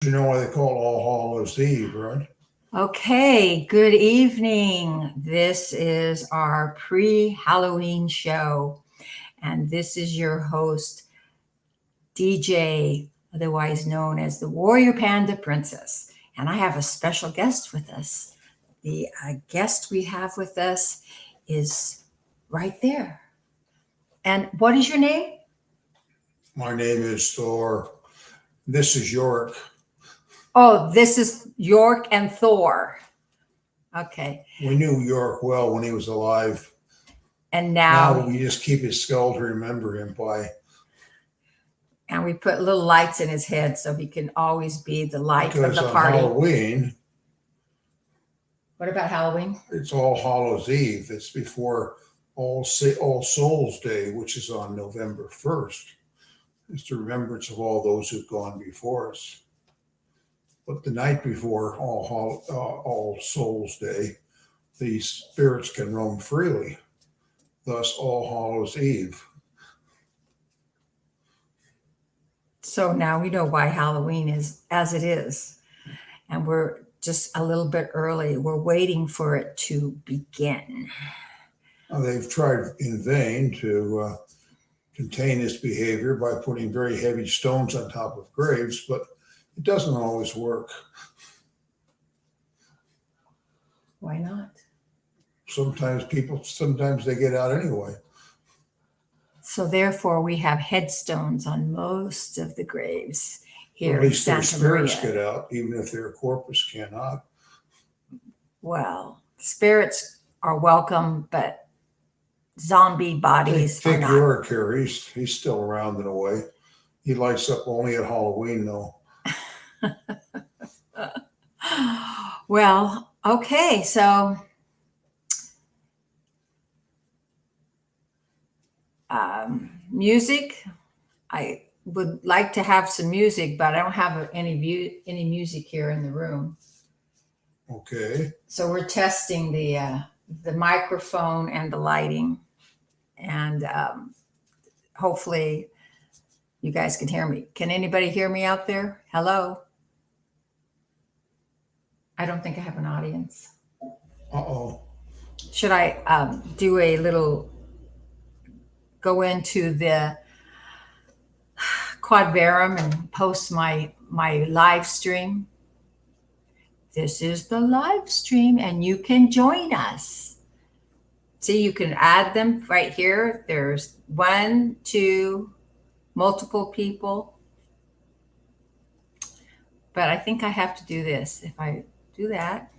You know why they call it All Hallows Eve, right? Okay, good evening. This is our pre Halloween show, and this is your host, DJ, otherwise known as the Warrior Panda Princess. And I have a special guest with us. The guest we have with us is right there. And what is your name? My name is Thor. This is York. Oh, this is York and Thor. Okay. We knew York well when he was alive. And Now now we just keep his skull to remember him by. and we put little lights in his head so he can always be the light of Because the on party. Halloween, What about Halloween? it's All Hallows Eve. It's before All Souls Day, which is on November 1st. It's the remembrance of all those who've gone before us. But the night before All Souls Day, the spirits can roam freely. Thus, All Hallows Eve. So now we know why Halloween is as it is. And we're just a little bit early. We're waiting for it to begin. They've tried in vain to contain this behavior by putting very heavy stones on top of graves, but it doesn't always work. Why not? Sometimes they get out anyway. So therefore, we have headstones on most of the graves here At in least their Santa spirits Maria. get out, even if their corpus cannot. Well, spirits are welcome, but zombie bodies are Take not. York here. He's still around in a way. He lights up only at Halloween, though. Well, okay, so music. I would like to have some music, but I don't have any music here in the room. Okay. So we're testing the microphone and the lighting, and hopefully you guys can hear me. Can anybody hear me out there? Hello? I don't think I have an audience. Uh-oh. Should I do a little, go into the Quadverum and post my live stream? This is the live stream and you can join us. See, you can add them right here. There's 1, 2, multiple people. But I think I have to do this. If I do that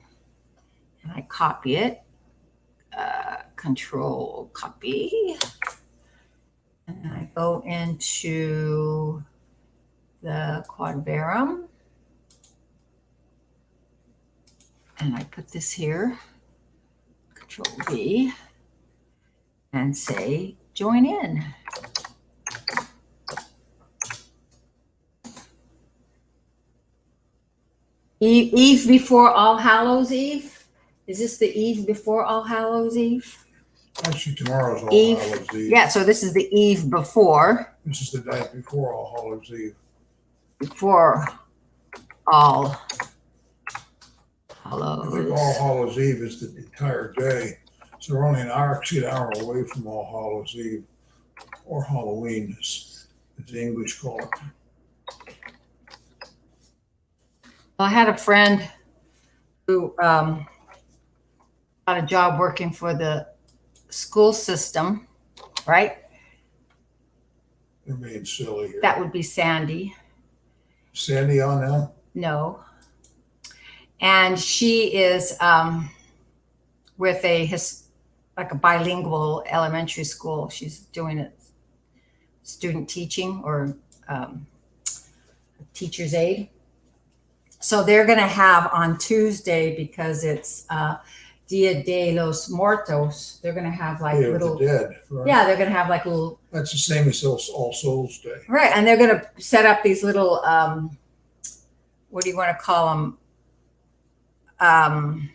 and I copy it, control copy, and I go into the Quadverum and I put this here, control V, and say join in. Eve before All Hallows Eve? Is this the eve before All Hallows Eve? Actually, tomorrow's All Eve. Hallows Eve. Yeah, so this is the eve before. This is the night before All Hallows Eve. Before All I think Hallows. All Hallows Eve is the entire day. So we're only an hour away from All Hallows Eve, or Halloween, as the English call it. I had a friend who got a job working for the school system, right? They're being silly here. That would be Sandy. Sandy on now? No. And she is with like a bilingual elementary school. She's doing a student teaching or teacher's aide. So they're going to have on Tuesday, because it's Dia de los Muertos, they're going to have like Day of little, the Dead. Right? yeah, they're going to have like little, That's the same as All Souls Day. right. And they're going to set up these little, what do you want to call them?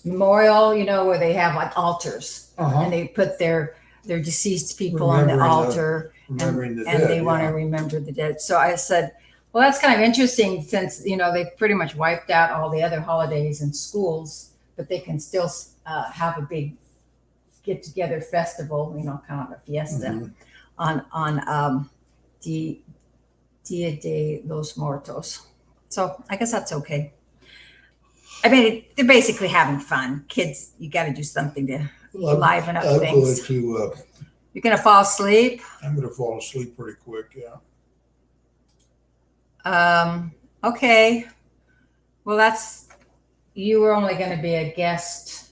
Memorial, where they have like altars, and they put their deceased people on the altar, Remembering the and dead. they want to remember the dead. So I said, Well, that's kind of interesting since, they've pretty much wiped out all the other holidays in schools, but they can still have a big get together festival, kind of a fiesta Mhm. on Dia de los Muertos. So I guess that's okay. I mean, they're basically having fun. Kids, you got to do something to Well, liven up I'm going things. to, You're going to fall asleep? I'm going to fall asleep pretty quick. Yeah. Okay. Well, you were only going to be a guest.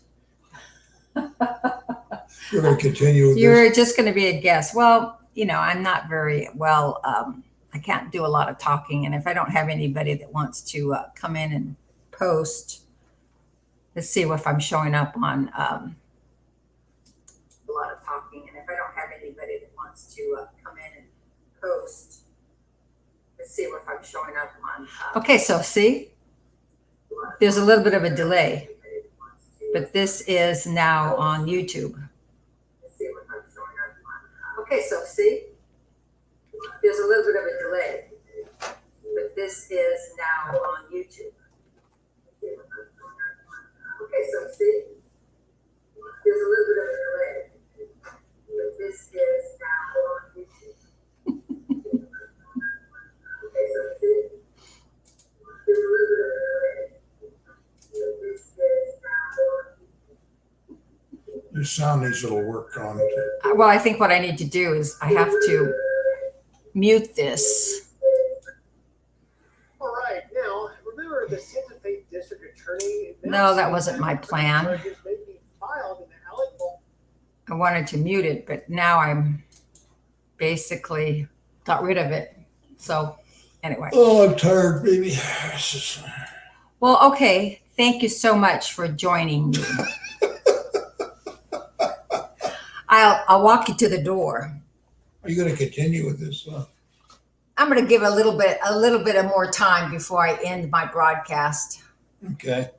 You're going to continue with this? You're just going to be a guest. Well, I'm not very well. I can't do a lot of talking. And if I don't have anybody that wants to come in and post, let's see if I'm showing up on a lot of talking. And if I don't have anybody that wants to come in and post, let's see if I'm showing up on. Okay, so see, there's a little bit of a delay, but this is now on YouTube. Okay, so see, there's a little bit of a delay, but this is now on YouTube. Okay, so see, there's a little bit of a delay, but this is now on YouTube. Okay, so see, there's a little bit of a delay, but this is now on YouTube. Your sound needs a little work on it. Well, I think what I need to do is I have to mute this. All right, now remember the Santa Fe District Attorney. No, that wasn't my plan. Charges may be filed in the Alec Bowl. I wanted to mute it, but now I'm basically got rid of it. So anyway. Oh, I'm tired, baby. Well, okay. Thank you so much for joining me. I'll walk you to the door. Are you going to continue with this? I'm going to give a little bit of more time before I end my broadcast. Okay.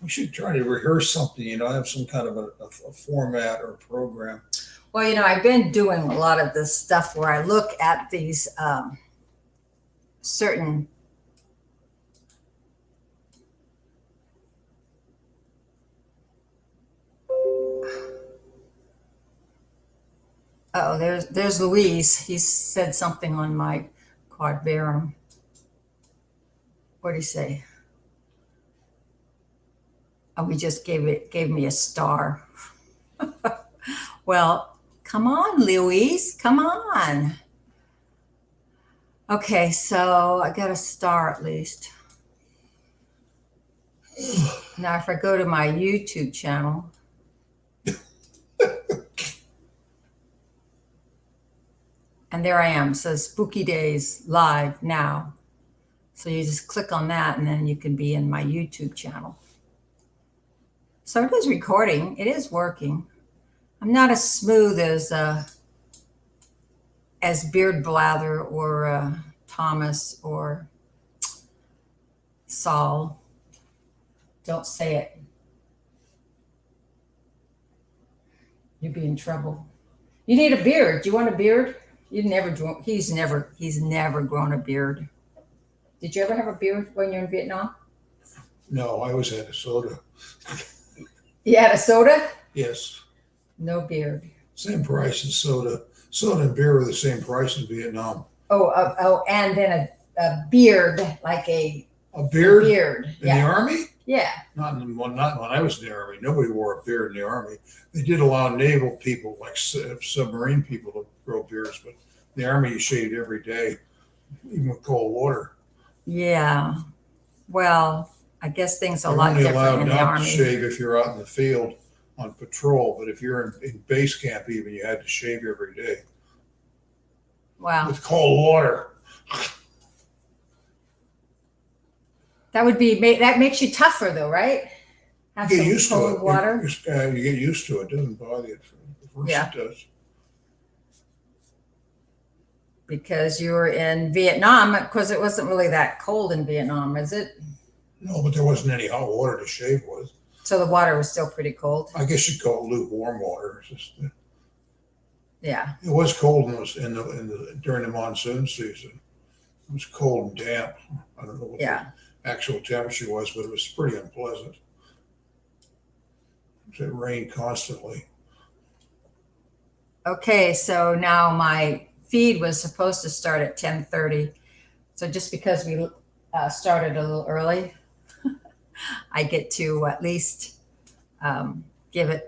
We should try to rehearse something, have some kind of a format or program. Well, I've been doing a lot of this stuff where I look at these certain there's Louise. He said something on my quad verum. What did he say? Oh, he just gave me a star. Well, come on, Louise. Come on. Okay, so I got a star at least. Now, if I go to my YouTube channel, and there I am. It says Spooky Days live now. So you just click on that and then you can be in my YouTube channel. So it is recording. It is working. I'm not as smooth as Beard Blather or Thomas or Saul. Don't say it. You'd be in trouble. You need a beard. Do you want a beard? He's never grown a beard. Did you ever have a beard when you were in Vietnam? No, I always had a soda. You had a soda? Yes. No beard. Same price as soda. Soda and beer were the same price in Vietnam. Oh, and then a beard, like a beard? Beard. In the Army? Yeah. Not when I was in the Army. Nobody wore a beard in the Army. They did allow naval people, like submarine people, to grow beards, but in the Army you shaved every day, even with cold water. Yeah. Well, I guess things are a You're lot only different allowed in the not to Army. shave if you're out in the field on patrol, but if you're in base camp, even you had to shave every day Wow. with cold water. That makes you tougher though, right? Have You get some used to cold it. water. You get used to it. It doesn't bother you. At first Yeah. It does. Because you were in Vietnam, because it wasn't really that cold in Vietnam, is it? No, but there wasn't any hot water to shave with. So the water was still pretty cold. I guess you'd call it lukewarm water. It's just, Yeah. it was cold during the monsoon season. It was cold and damp. I don't know what Yeah. the actual temperature was, but it was pretty unpleasant. It rained constantly. Okay, so now my feed was supposed to start at 10:30. So just because we started a little early, I get to at least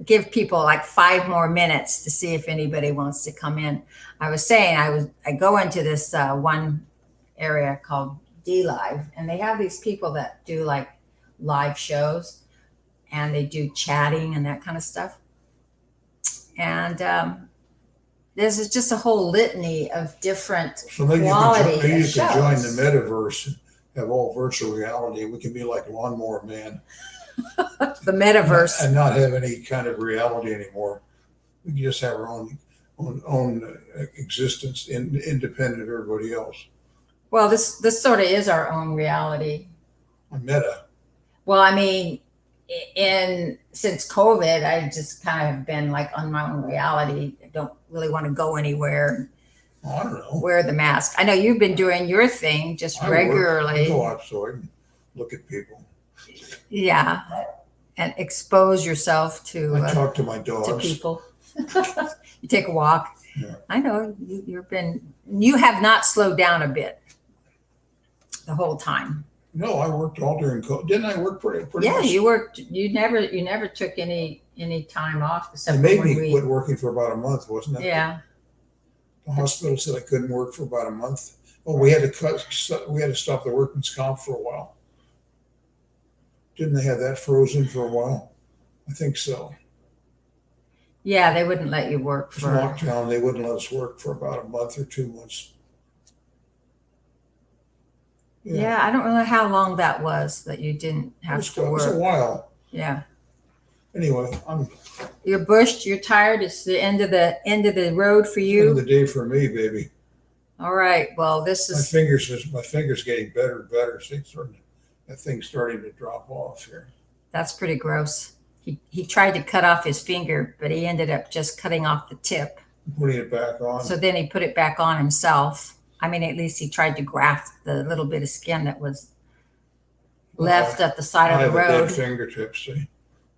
give people like 5 more minutes to see if anybody wants to come in. I was saying I go into this one area called D Live, and they have these people that do like live shows, and they do chatting and that kind of stuff. And there's just a whole litany of different So maybe quality maybe you shows. could join the metaverse and have all virtual reality. We can be like Lawnmower Man. The metaverse. And not have any kind of reality anymore. We can just have our own existence, independent of everybody else. Well, this sort of is our own reality. A meta. Well, I mean, since COVID, I just kind of have been like on my own reality. I don't really want to go anywhere. I don't know. Wear the mask. I know you've been doing your thing just I regularly. go outside and look at people. Yeah, and expose yourself to I talk to my dogs. people. You take a walk. Yeah. I know you have not slowed down a bit the whole time. No, I worked all during COVID. Didn't I work pretty Yeah, much? you worked. You never took any time off They except made for me when quit working for about a month, wasn't it? Yeah. The hospital said I couldn't work for about a month. Oh, we had to stop the workman's comp for a while. Didn't they have that frozen for a while? I think so. Yeah, they wouldn't let you work It was for. lockdown. They wouldn't let us work for about a month or 2 months. Yeah, I don't know how long that was that you didn't It have was, to it was a work. while. Yeah, Anyway, I'm you're bushed. You're tired. It's the end of the road for end of you. the day for me, baby. All right. Well, this My fingers getting better and better. See, that thing's starting to drop off here. that's pretty gross. He tried to cut off his finger, but he ended up just cutting off the tip. Putting it back on. So then he put it back on himself. I mean, at least he tried to graft the little bit of skin that was left at the side I of the have a dead road. fingertip. See.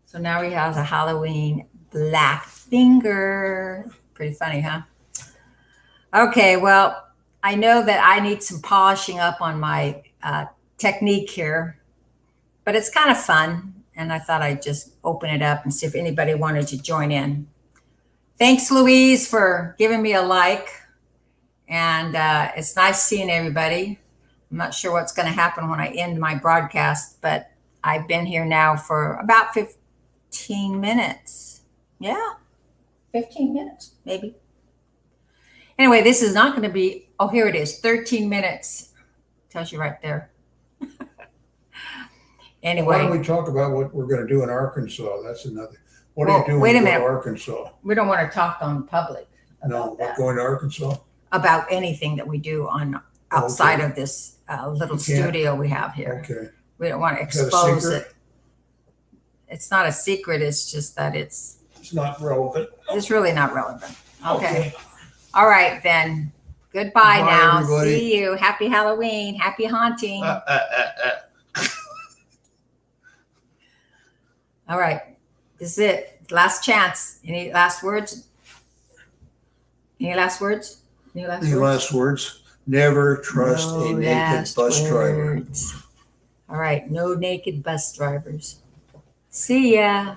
So now he has a Halloween black finger. Pretty funny, huh? Okay, well, I know that I need some polishing up on my technique here, but it's kind of fun. And I thought I'd just open it up and see if anybody wanted to join in. Thanks, Louise, for giving me a like. And it's nice seeing everybody. I'm not sure what's going to happen when I end my broadcast, but I've been here now for about 15 minutes. Yeah, 15 minutes, maybe. Anyway, this is not going to be, oh, here it is, 13 minutes. Tells you right there. Why Anyway, don't we talk about what we're going to do in Arkansas? That's another. What Well, are you doing wait a when you go minute. to Arkansas? we don't want to talk on public No, about we're that. going to Arkansas. About anything that we do on outside of this little You can't- studio we have here. Okay. We don't want to Is that a expose secret? it. It's not a secret. It's just that it's not relevant. really not relevant. Okay. All right, then. Goodbye Bye, now. everybody. See you. Happy Halloween. Happy haunting. All right. This is it. Last chance. Any last words? Any last words? Any last Any words? last words? Never trust No a naked last bus driver. words. All right. No naked bus drivers. See ya.